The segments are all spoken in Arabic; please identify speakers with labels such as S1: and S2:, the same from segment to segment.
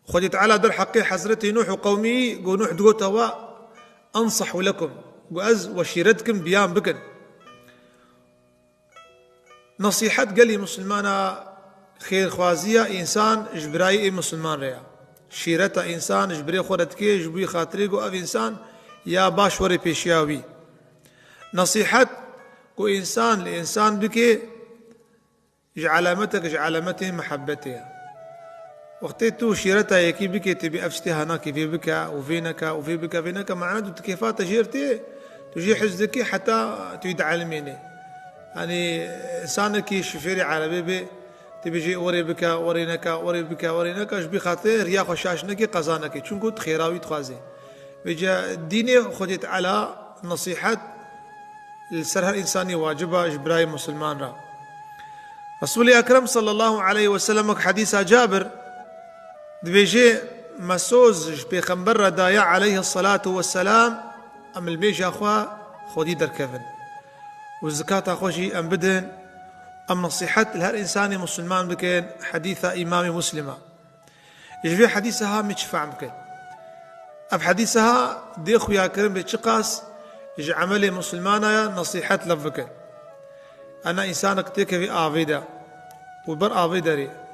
S1: خذ تعالى در حقي حضرتي نوح وقومي قو نوح دقو توا أنصح لكم قو أز وشيرتكم بيان بكن نصيحة قالي مسلمانا خير خوازية إنسان جبراي مسلمان ريا شيرتا إنسان جبري خورتكي جبري خاطري قو أف إنسان يا باش وري بيشياوي نصيحة قو إنسان لإنسان بكي جعلامتك جعلامته محبته وقتی تو شیرتا یکی بکی تبي أفشتها كيف بك وفينك وفي بك فينك معناته كيفات جيرتي تجي حزدك حتى تريد علميني يعني إنسانك شفيري على بيبي تبي جي وري بك ورينك وري بك ورينك اش بخاطر يا خشاشنك قزانك چونكو تخيراوي تخازي بيجا ديني خدت على نصيحة السرها الإنساني واجبة جبراي مسلمان را رسول أكرم صلى الله عليه وسلم حديث جابر دبيجي مسوز بيخنبر دايا عليه الصلاة والسلام أم البيجا أخوا خودي دركفن والزكاة أخوشي أم بدن أم نصيحة لهر إنسان مسلمان بكين حديث إمام مسلمة يجبي حديثها متشفع بكين أف حديثها دي أخويا كريم بيتشقاس يجي عملي مسلمانا نصيحة لفكين أنا إنسانك تيك في آفيدا وبر آفيدا ري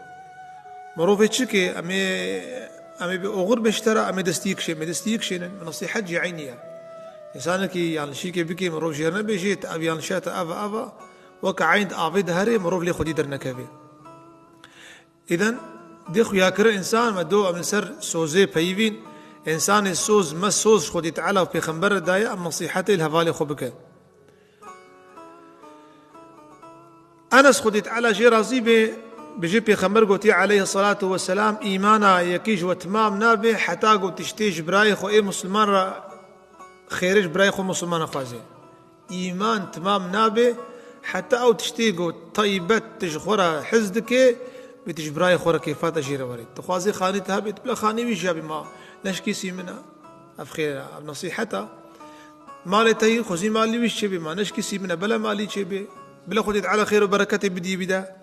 S1: مروفي تشكي أمي بأغر بشترى أمي دستيك شي نصيحة جي عينيها إنسانك يعني شيكي بكي مروف جيرنا بيجيت أبي يعني شات أفا وكعيند آفيد هري مروف لي خدي درنا كافي إذن ديخو ياكر إنسان مدو من سر سوزي بيفين إنسان السوز ما السوز خدي تعالى وفي خنبر دايا أم نصيحتي الهفالي خبك أنس خدي تعالى جي رازي بجي بيخمر قوتي عليه الصلاة والسلام إيمانا يكيج وتمام نابي حتى قوت تشتيج برايخ وإيه مسلمان خيرج برايخ ومسلمان خوازي إيمان تمام نابي حتى أو تشتيقو طيبت تجخورا حزدك بتج برايخ ورا كيفات أجير وريد تخوازي خاني تهبت بلا خاني ويجابي ما نشكيسي منها أفخير نصيحتها مالي تهي خوزي مالي ويش ما نشكيسي منها بلا مالي شبي بلا خديت على خير وبركة بدي بدا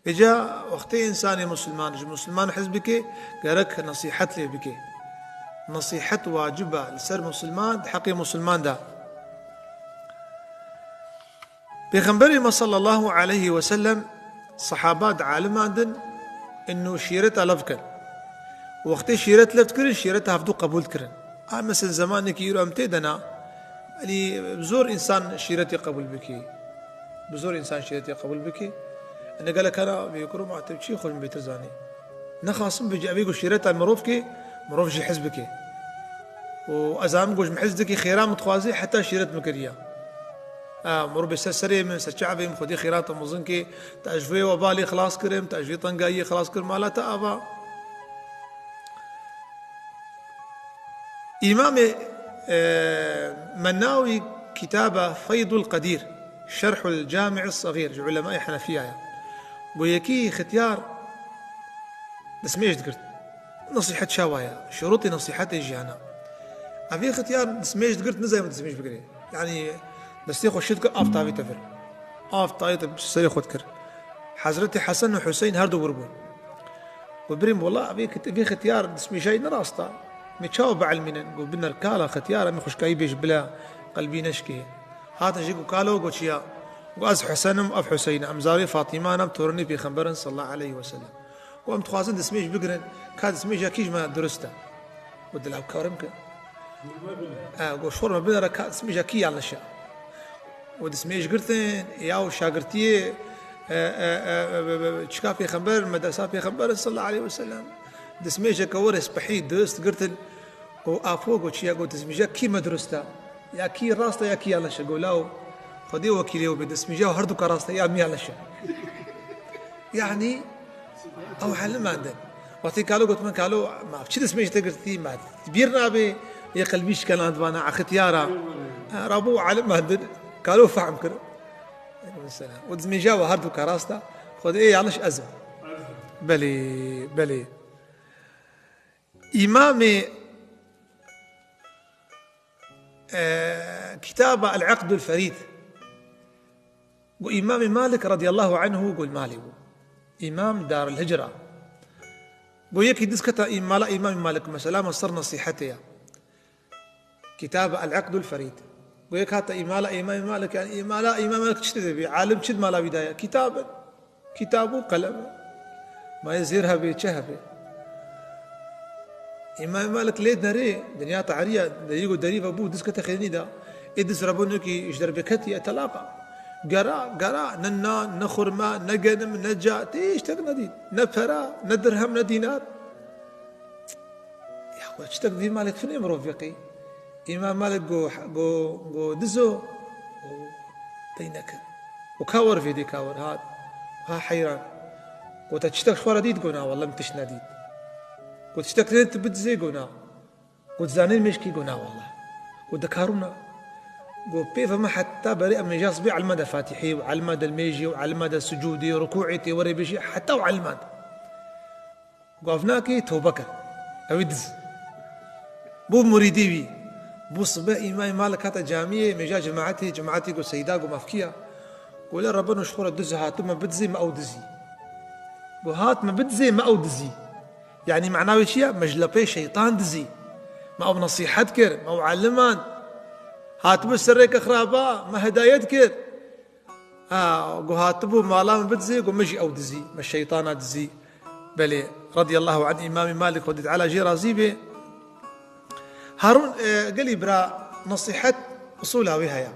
S1: إجا وقتي إنساني مسلمان حزبك قالك نصيحة لي بك نصيحة واجبة لسر مسلمان حقي مسلمان دا بيغنبري ما صلى الله عليه وسلم صحابات عالم عندن إنه شيرتها لفكن وقتي شيرت لفكرن شيرتها هفدو قبول كرن مثل زمانك يرو أمتدنا اللي بزور إنسان شيرتي قبول بك بزور إنسان شيرتي قبول بك أنا قال لك أنا بيكرو ما تبشي خل من بيت زاني نخاصم بيجي أبيكو شيرتها المروفكي مروف جي حزبك وأزام جوج محزدك خيرام متخوازي حتى شيرت مكريا مروف بسسري من سشعبي مخدي خيرات مزنكي تأجفي وبالي خلاص كريم تأجفي طنقاي خلاص كريم ما لا تأبا إمام مناوي كتابة فيض القدير شرح الجامع الصغير علماء حنفية ويكي ختيار نسميش ذكرت نصيحة شوايا شروطي نصيحتي جانا أبي ختيار نسميش ذكرت نزاي ما تسميش بقري يعني نستيخو شدك أفطاوي تفر أفطاوي تسري خدكر حضرتي حسن وحسين هردو بربون وبريم والله أبي ختيار نسمي شيء نراستا متشاوب علمنا نقول بنا الكالا ختيار أمي خشكاي بيش بلا قلبي نشكي هات نجيكو كالو قوتشيا وأز حسنم أف حسين أمزاري فاطمة نم تورني في خنبرن صلى الله عليه وسلم وأم تخوازن دسميش بقرن كاد دسميش كيش ما درسته ودلعب كارمك قو شور ما بنا ركاد دسميش كي على الشيء ودسميش قرتين ياو شاقرتيه تشكا في خنبر مدرسة في خنبرن صلى الله عليه وسلم دسميش كورس بحيد درست قرتن وأفوق وشيا قو دسميش كي ما درسته يا كي راسته يا كي على الشيء قولاو خدي وكيلي وبدسمي جاو هردو كراسته يا مي على الشيء يعني أو حل ما عندنا وقتي قالوا قلت من قالوا ما في شيء دسميش تقرتي ما تبيرنا به يا قلبيش كان عندنا اختيارا رابو علم ما عندنا قالوا فهم كده السلام ودسمي جاو هردو كراسته خدي إيه علىش أزم بلي إمامي كتاب العقد الفريد وإمام مالك رضي الله عنه يقول مالي إمام دار الهجرة بو يكي دسكتا إمام مالك مثلا مصر نصيحته كتاب العقد الفريد بو يك هاتا إمام مالك يعني إمام مالك تشتدي عالم شد ما لا بداية كتابه قلم ما يزيرها بيتشهبه إمام مالك ليه دري دنيا تعرية دريقو دريب أبو دسكتا خيرني دا إدس ربونك يجدر بكتي أتلاقى قرا ننا نخرما نجنم نجا تيش تقندين نفرا ندرهم ندينار يا أخوة اشتقدي مالك فين مرافقي إمام مالك جو دزو بينك وكاور في دي كاور ها حيران وتشتق شوارا ديد قنا والله متش ناديد وتشتق تنت بدزي قنا وتزانين مشكي قنا والله ودكارونا بيفا ما حتى بريء من جاصبي على المدى فاتحي وعلى المدى الميجي وعلى المدى السجودي وركوعتي وربيشي حتى وعلى المدى قافناكي توبك أودز بو مريدي بي بو صبا إمام مالك هذا جامعة مجا جماعتي قو سيدا قو مفكية قول ربنا شخورة دز هاتو ما بدزي ما أودزي قو هات ما بدزي ما أودزي يعني معناه شيء مجلبي شيطان دزي ما أو نصيحت كر ما أو علمان هاتبو سرك خرابا ما هدايتك قو هاتبو مالا ما بدزي قو مجي أو دزي ما الشيطان دزي بل رضي الله عن إمام مالك ودد على جي رازي به هارون قال لي برا نصيحة أصولها وهي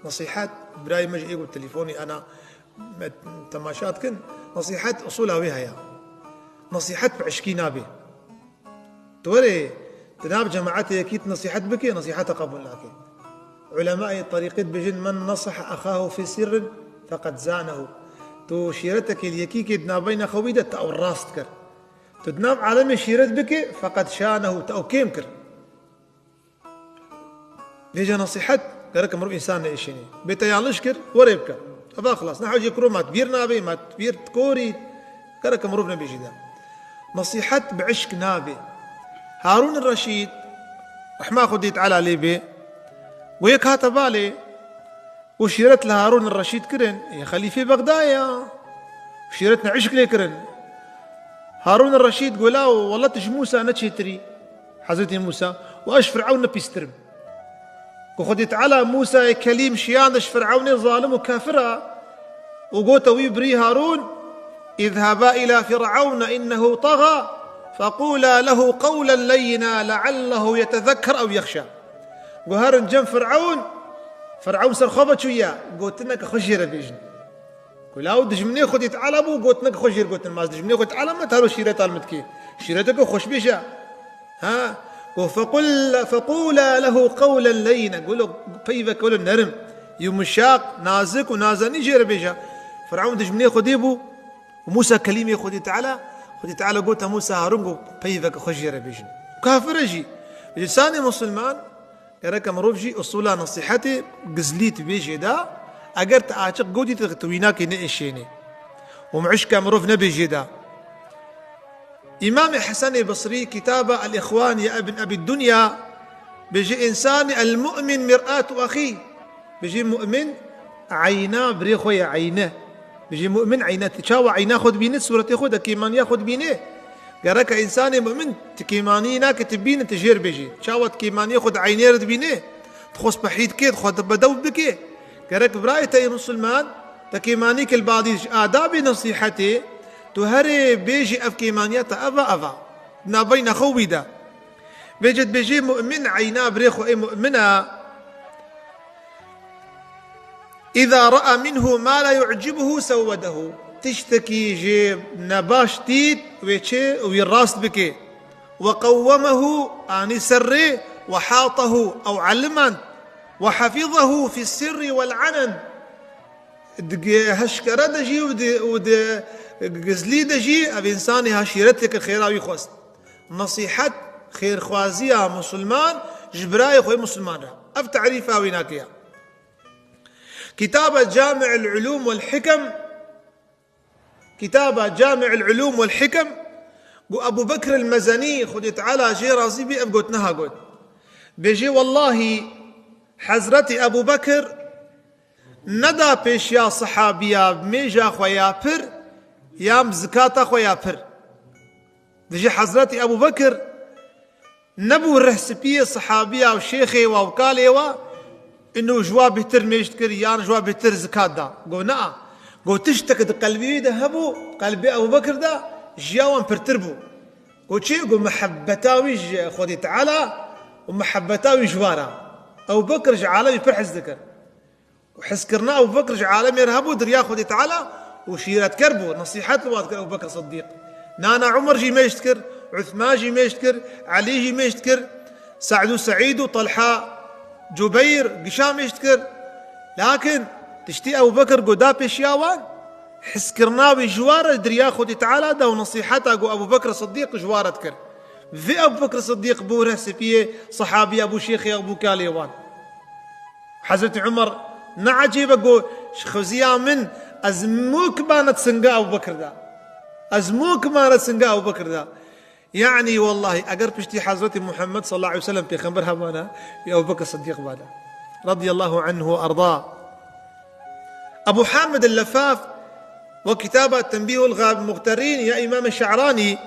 S1: نصيحة براي مجي يقول تليفوني أنا تماشات كن نصيحة أصولها وهي نصيحة بعشكي نابي توري تناب جماعتي أكيد نصيحة بك نصيحة قبول لك علماء الطريقة بجن من نصح أخاه في سر فقد زانه تو شيرتك اليكيك دنابين خويدة أو الراستكر تدناب عالم شيرت بك فقد شانه تأو كيمكر ليجا نصيحة قالك مرو إنسان إيشيني بيتيالشكر وريبك أبا خلاص نحو يكرو ما تبير نابي ما تبير تكوري قالك مرو بنبي جدا نصيحة بعشق نابي هارون الرشيد رحمة خديت على ليبي ويك هاتبالي وشيرت لهارون الرشيد كرن يا خليفة بغدايا وشيرتنا عشق لي كرن هارون الرشيد قولا والله تش موسى نتشتري حضرتي موسى واش فرعون بيسترم وخديت على موسى كليم شيانش فرعون ظالم وكافرة وقوت ويبري هارون اذهبا إلى فرعون إنه طغى فقولا له قولا لينا لعله يتذكر أو يخشى وهارن جنب فرعون سرخبت شوية قلت لك خشير بيجن قولا ودجمني خديت على أبو قلت لك خشير قلت الماس دجمني خديت على ما تهرو شيرة المتكي شيرتك خوش بيشا ها فقولا له قولا لينا قولوا بيفك قولوا نرم يمشاق نازك ونازني جير بيجا فرعون دجمني خديبو وموسى كليمي خديت على قلت موسى هارون بيفك خشير بيجن كافر جي لساني مسلمان كرك مروفجي أصولا نصيحتي قزليت بيجي دا أقرت أعتق قودي تغتويناك نئشيني ومعشك مروف نبي جدا إمام حسن البصري كتاب الإخوان يا ابن أبي الدنيا بيجي إنسان المؤمن مرآة أخيه بيجي مؤمن عينا بريخو يا عينه بيجي مؤمن عينه تشاوى عينا خد بينه سورة ياخد كيمان ياخد بينه قالك إنسان مؤمن تكيمانينا كتبين تجير بيجي تشاوى كيمان ياخد عينيه رد بينه تخص بحيد كيد خد بدو بكي قالك برايته يا مسلمان تكيمانيك البعضيش آداب نصيحتي تهري بيجي أفكيمانيات أفا نابين خويدا بيجي مؤمن عينا بريخو أي مؤمنة إذا رأى منه ما لا يعجبه سوده تشتكي جيب نباش تيت ويتشي ويراست بكي وقومه آني سري وحاطه أو علما وحفظه في السر والعنن هشكرة دجي ود قزلي دجي أب إنساني هاشيرتك الخيراوي خوست نصيحة خير خوازية مسلمان جبراي خوي مسلمان أف تعريفها ويناكيا كتابة جامع العلوم والحكم أبو بكر المزني خدت على جي رازي بي أبقوت نها قوت بيجي والله حزرتي أبو بكر ندا پیش یا صحابیا میجا خویا پر یام زکاتا خویا پر دجي حضرتي أبو بكر نبو الرهسبية صحابية وشيخي ووكالي إنه جواب بهتر ميشتكر يعني جواب بهتر زكاة دا قو نعم قو تشتكد قلبي ده هبو قلبي أبو بكر ده جياوان برتربو قو شي قو محبتاوي خودي تعالى ومحبتاوي جوارا أبو بكر جعالمي فرحز ذكر وحسكرنا أبو بكر جعالمي يرهبو دريا خودي تعالى وشيرات كربو نصيحات لواد أبو بكر صديق نانا عمر جي ميشتكر عثمان جي ميشتكر علي جي ميشتكر سعد وسعيد وطلحة جبير قشام يشتكر لكن تشتي أبو بكر قدا بيشياوان حسكرناوي جوارة دريا خودي تعالى دا ونصيحتا قو أبو بكر صديق جوارة تكر في أبو بكر صديق بو رهسبية صحابي أبو شيخي أبو كاليوان حضرت عمر نعجيب قو خزيا من أزموك ما نتسنقى أبو بكر دا أزموك ما نتسنقى أبو بكر دا يعني والله أقرب اشتي حضرت محمد صلى الله عليه وسلم في خبرها مانا يا أبو بكر الصديق بعده رضي الله عنه وأرضاه. أبو حامد اللفاف وكتابة تنبيه الغاب المغترين يا إمام الشعراني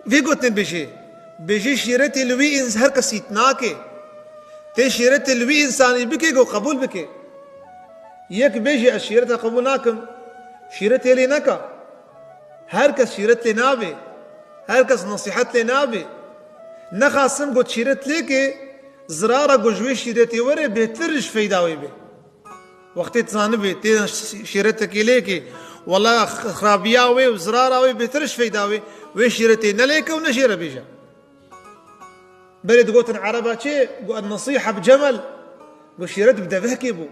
S1: في قلت بيجي شيرتي لوي إنس هر كسيتناكي تي شيرتي لوي إنساني بكي قو قبول بكي يك بيجي الشيرتها قبولناكم شيرتي لنكا هر كس شيرت لنابي هر کس نصیحت لینا بی نخواستم گو شیرت لیکه زرارا گو جوی شیرتی وره بهترش فیداوی بی وقتی تزانه بی تین شیرت کی لیکه والله خرابیاوی و زراراوی بهترش فیداوی وی شیرتی نلیکه و نشیره بیجا برید گوتن عربا چه گو النصیحة بجمل گو شیرت بده بهکی بو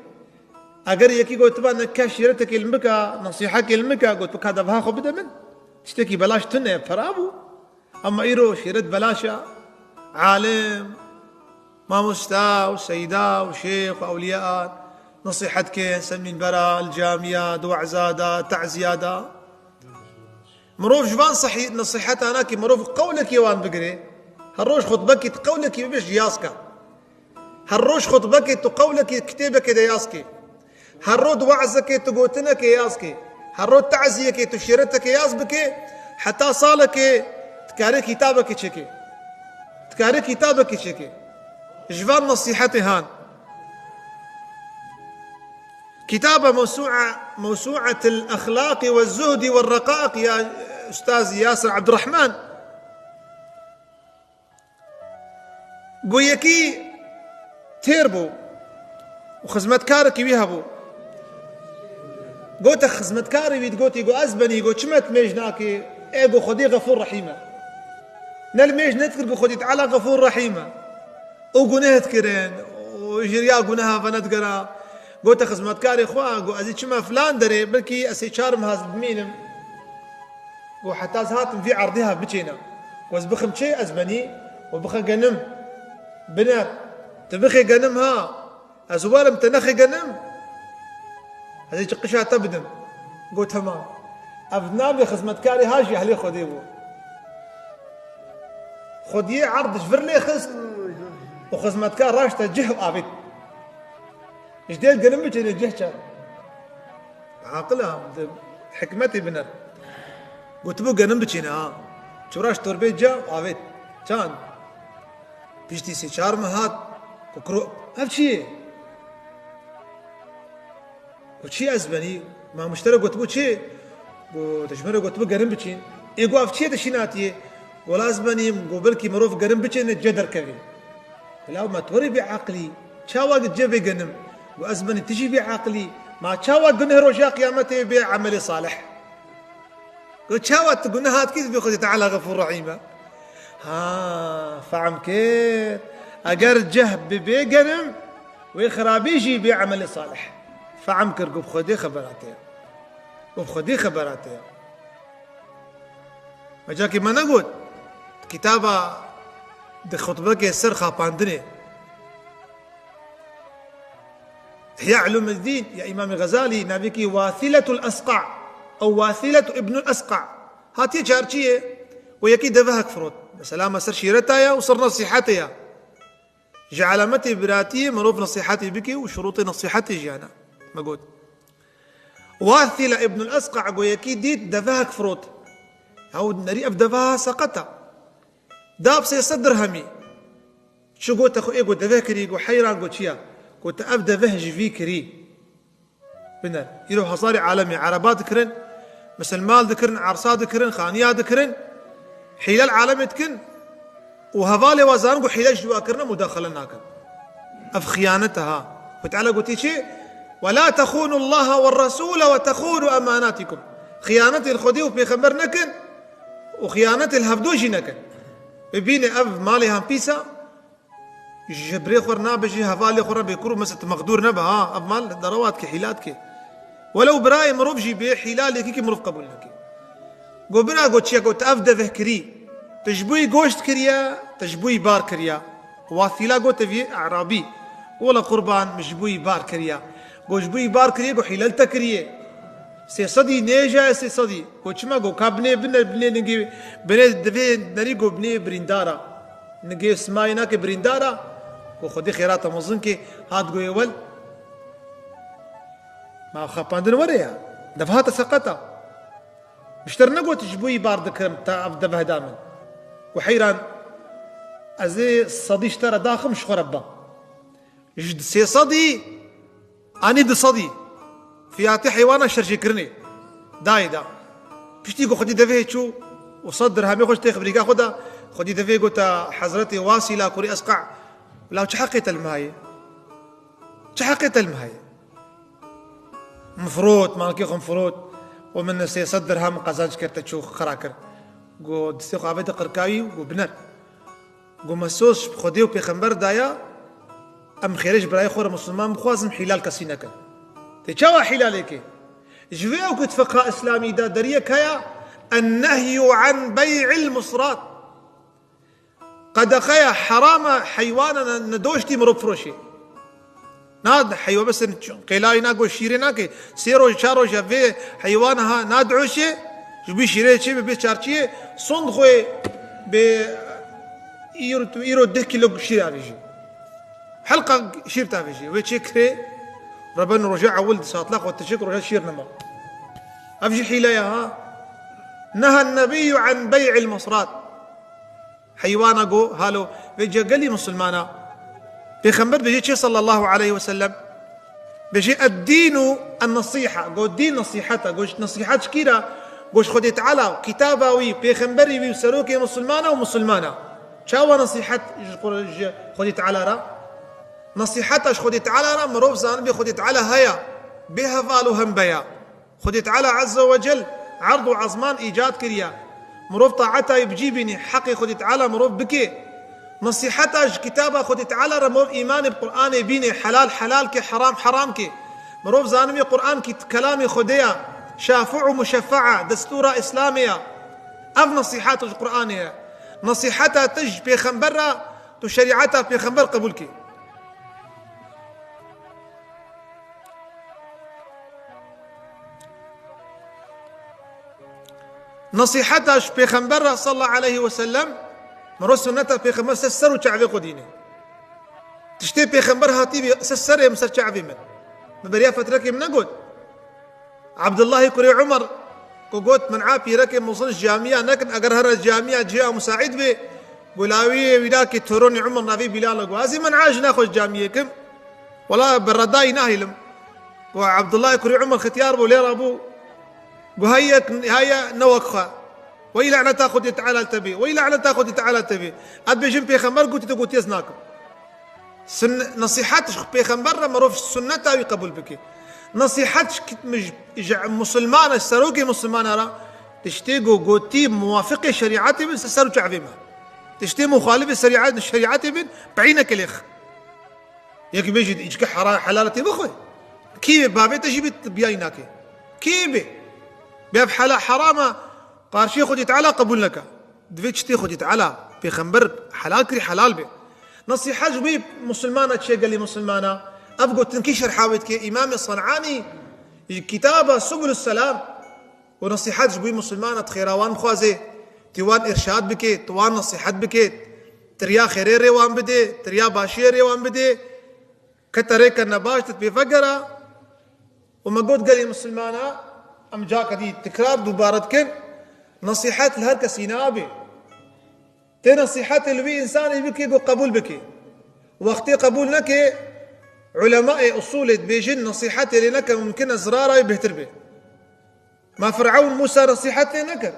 S1: اگر یکی گو تبا نکا شیرت کلمکا نصیحة کلمکا گو تبا دبها خو بده من اشتكي بلاش تنه فرابو أما إيرو شيرت بلاشا عالم ما مستا وسيدا وشيخ وأولياء نصيحتك سمين برا الجاميات وعزادا تعزيادا مروف جبان صحيح نصيحتها أنا كي مروف قولك يوان بقري هالروش خطبك تقولك يبش ياسكا هالروش خطبك تقولك كتابك ياسكي هالرود وعزك تقوتنك ياسكي هالرود تعزيك تشيرتك ياسبك حتى صالك تكاري كتابك تشكي تكاري كتابك تشكي جبان نصيحتي هان كتابة موسوعة الأخلاق والزهد والرقائق يا أستاذ ياسر عبد الرحمن قويكي تيربو وخزمتكارك يويهبو قوت خزمتكاري بيت قوتي قو أزبني قو شمت ميجناكي ايقو خدي غفور رحيمة نلميج نذكر قو خدي تعالى غفور رحيمة وقو نهتكرين وجريا قو نها فنتقرا قوت خزمتكاري خواه قو أزيد شما فلان دري بلكي أسيشارم هاز بمينم قو حتى هاتم في عرضها بچينا وازبخم شي أزبني وبخا قنم بنا تبخي قنمها أزوالم تنخي قنم هذه قشة تبدم قو تمام أبنابي خزمتكاري هاجي أهلي خديبو خديه عرض جفر لي خز وخزمتكار راشته جه آبت جديد قنم بيجي جه عاقلها حكمتي بنر قلت بو قنم بيجينا شو راش تربيت جا آبت كان بيجتي سيشار مهات وكرو هفشي وشي أزبني ما مشترك قلت بو شي وتجمره قلت بو قرن بچين يقو أفتشي تشيناتي ولا أزبني قبلكي مروف قرن بچين الجدر كذي لا ما توري بعقلي شاوا قد جبي قنم وأزبني تجي بعقلي ما شاوا قنه رجاء قيامته بعمل صالح قلت شاوا تقولنا هات كيف بيخذ تعالى غفور رحيمة فعم كيف أقر جهب ببي قنم ويخرابيجي بعمل صالح فعم كرقو بخدي خبراتي وبخدي خبراتي ما جاكي ما نقول كتابة دي خطبك يسر خاباندني إحياء علوم الدين يا إمام الغزالي نبيكي واثلة الأسقع أو واثلة ابن الأسقع هاتي جارتيه ويكي دفهك فروت بسلامة سر شيرتها وصر نصيحتها جعلمتي براتي مروف نصيحتي بكي وشروط نصيحتي جانا ما قلت واثلة ابن الأسقع ويكي ديت دفهك فروت او نري افدفا سقطه داب 300 درهمي شو قلت اخو ايه قلت ذاكري قلت حيران قلت شيا قلت ابدا فهج فيكري بنا يروح حصاري عالمي عربات ذكرن مثل مال ذكرن عرصات ذكرن خانيات ذكرن حيلال عالمي ذكرن وهفالي وزان قو حيلال جوا كرنا مداخلة ناكن اف خيانتها وتعالى قلت شيء ولا تخونوا الله والرسول وتخونوا اماناتكم خيانتي الخدي وبيخبر نكن وخيانتي الهفدوجي نكن ببيني اف مالي هم بيسا جبري خورنا بجي هفالي خورنا بيكرو مثل مقدور نبا ها اف مال دروات كي حيلات كي ولو براي مروف جي بي حلال كي مروف قبول لك قو بنا قلت شيء قلت افدا فهكري تجبوي قوشت كريا تجبوي بار كريا واثيلا قلت في اعرابي ولا قربان مجبوي بار كريا قو جبوي بار كريا قو حلال تكريا سي صدي نيجا سي صدي قو شما قو كابني بني نجي بني دفي نريقو بني بريندارا نجي سماينا كي بريندارا قو خدي خيرات مظنكي هاد قو يول ما خاباندن وريا دفهات سقطة مشترنا قلت جبوي بار ذكر تاع دفه دامن وحيران ازي الصدي اشترى داخل مش خربا جد سي صدي اني دي صدي فياتي حيوانا شرشي كرني دايدا بشتي قو خدي دفه شو وصدر هامي خوش تخبريكا خدا خدي دفه قلت حضرتي واصلة كوري اسقع لا تحقيت المهاي تحقيت المهاي مفروض مالكيكم مفروض ومن سيصدر هم قزانج كرت تشوف خراكر قو دستيخ عبيد قركاوي وبنر قو مسوس خديو بيخمبر دايا ام خيرج براي خور مسلمان بخوازم حلال كسينك تشوا حلالك جويو كنت فقه اسلامي دا دريه كيا النهي عن بيع المصرات قد خيا حرام حيوانا ندوشتي مرفروشي ناد حيوان بس قيلاي ناقو شيرينا كي سيرو شارو جافي حيوانها نادعوشي جبي شيري شي بي شارشي صندخوي ب يرو 10 كيلو شيرافيجي حلقه شيرتافيجي ويتشكري ربنا رجع ولد ساطلاق والتشكر رجع شير نما افجي حيلايا ها نهى النبي عن بيع المصرات حيوانا قو هالو بيجي قال مسلمانا بيخمر بيجي صلى الله عليه وسلم بيجي الدين النصيحة قو الدين نصيحته قوش نصيحة شكيرا قوش خدي تعالى كتابة بيخمبري ويسروكي مسلمانة ومسلمانة شاوى نصيحة خدي تعالى را نصيحته خدي تعالى را مروف زان بي خدي تعالى هيا بها فالو هم بيا خدي تعالى عز وجل عرض عظمان إيجاد كريا مروف طاعته يبجيبني حقي خدي تعالى مروف بكي نصيحتها كتابة خدي تعالى رموف إيماني بقرآن بيني حلال حلال كي حرام حرام كي مروف زانمي قرآن كي كلامي خديا شافع مشفعة دستورة إسلامية أف نصيحات القرآنية نصيحتها تج بيخنبرة تشريعتها بيخنبر قبولك نصيحتها بيخنبرة صلى الله عليه وسلم مرو سنتها بيخنبر سسروا شعبي قديني تشتي بيخنبر هاتي سسر يمسر شعبي من بريا فترك من نقول عبد الله كري عمر قوت من عابي ركب موصل الجامعة لكن أجر هذا الجامعة جاء مساعد به بلاوي ولاك تروني عمر نبي بلال قوازي من عاج ناخذ جامعة كم ولا بالرداي ناهلم وعبد الله كري عمر ختيار بولير أبو هيا نوخة وإلى أن تأخذ تعالى تبي وإلى أن تأخذ تعالى تبي أدبي جنب بيخمر قلت تقول يزناكم نصيحات بيخمر مروف سنتها ويقبل بك نصيحات مسلمان السروقي مسلمان را تشتيقوا قوتي موافق شريعتي من سسروا شعبيما تشتي مخالف الشريعتي من بعينك الإخ ياك بيجي يجيك حلالتي بخوي كيف بابي تجيب بيايناك كيف باب حرامه قارشي خدي تعالى قبول لك دفيتشتي خدي تعالى بيخمبر حلال كري حلال به نصيحة جبي مسلمانة شيء قال لي مسلمانة أبقى تنكشر حاوتك إمام الصنعاني كتابة سبل السلام ونصيحة جبي مسلمانة خيراوان خوازي تيوان إرشاد بكي توان نصيحات بكي تريا خيري ريوان بدي تريا باشي ريوان بدي كتريك النباش تتبي فقرة وما قلت قال لي مسلمانة أم جاك دي تكرار دوبارتكن نصيحات لهر كسي نابي تي نصيحات اللي إنسان يبكي قبول بكي وقتي قبول نكي علماء أصول بيجن نصيحات اللي نكا ممكن زرارة يبهتر به ما فرعون موسى نصيحات نكر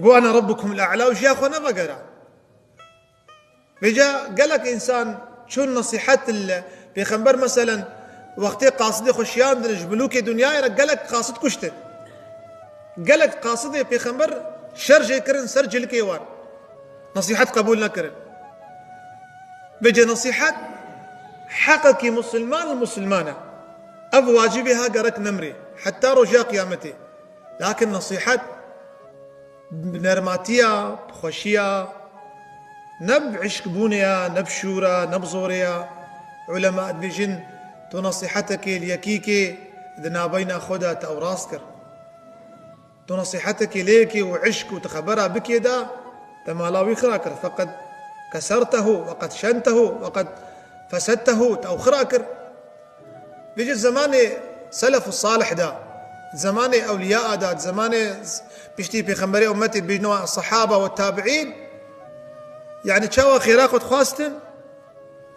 S1: قو أنا ربكم الأعلى وش يا أخوانا بقرا بيجا قالك إنسان شو النصيحات بيخنبر مثلا وقتي قاصدي خشيان جبلوك دنياي قالك قاصد كشته قالك قاصدي بيخنبر شرجي كرن سرج الكيوان نصيحات قبول نكرن بيجا نصيحات حقك مسلمان المسلمانة أب واجبها قرك نمري حتى رجاء قيامتي لكن نصيحات بنرماتيا بخوشيا نب عشق بونيا نب شورا نب زوريا علماء بيجن تو نصيحتك ليكيكي دنا بين خدا تأوراسكر تو نصيحتك ليكي وعشق وتخبرها بك يدا تمالاوي خراكر فقد كسرته وقد شنته وقد فسدته تأوخراكر بيجي زمان سلف الصالح دا زمان أولياء دا زمان بيشتي بيخمبري أمتي بينوا الصحابة والتابعين يعني تشاوى خيرا قد خواستن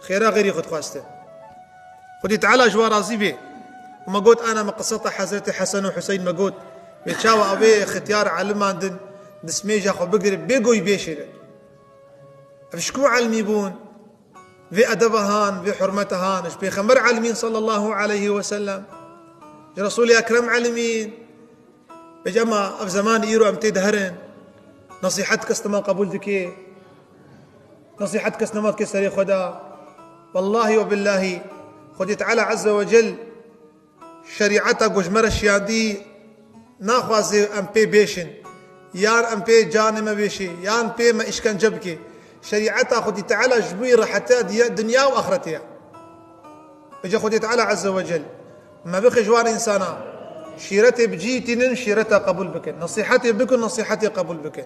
S1: خيرا غيري قد خواستن خدي تعالى جوا رازي بي وما قلت أنا مقصة حضرت حسن وحسين ما قلت بيتشاوى أبي ختيار علمان دن دسميجا خو بقدر بيقوي بيشير فشكو علمي بون في أدبهان في حرمتهان إيش بيخمر علمين صلى الله عليه وسلم رسول أكرم علمين بجمع في زمان إيرو أمتي دهرن نصيحتك استما قبول ذكي نصيحتك استمات كسري خدا والله وبالله خدي تعالى عز وجل شريعتك وجمر الشيادي ناخذ أم بي بيشن يان أم بي جانم بيشي يان بي ما إشكن جبكي شريعتها خدي تعالى جبيرة حتى دنيا وآخرتها بجا خدي تعالى عز وجل ما بخي جوار إنسانا شيرتي بجيتين شيرتها قبول بكن نصيحتي بكن نصيحتي قبول بكن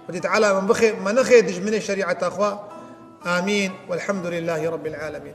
S1: خدي تعالى من بخي ما نخي دجمني شريعة أخوة آمين والحمد لله رب العالمين.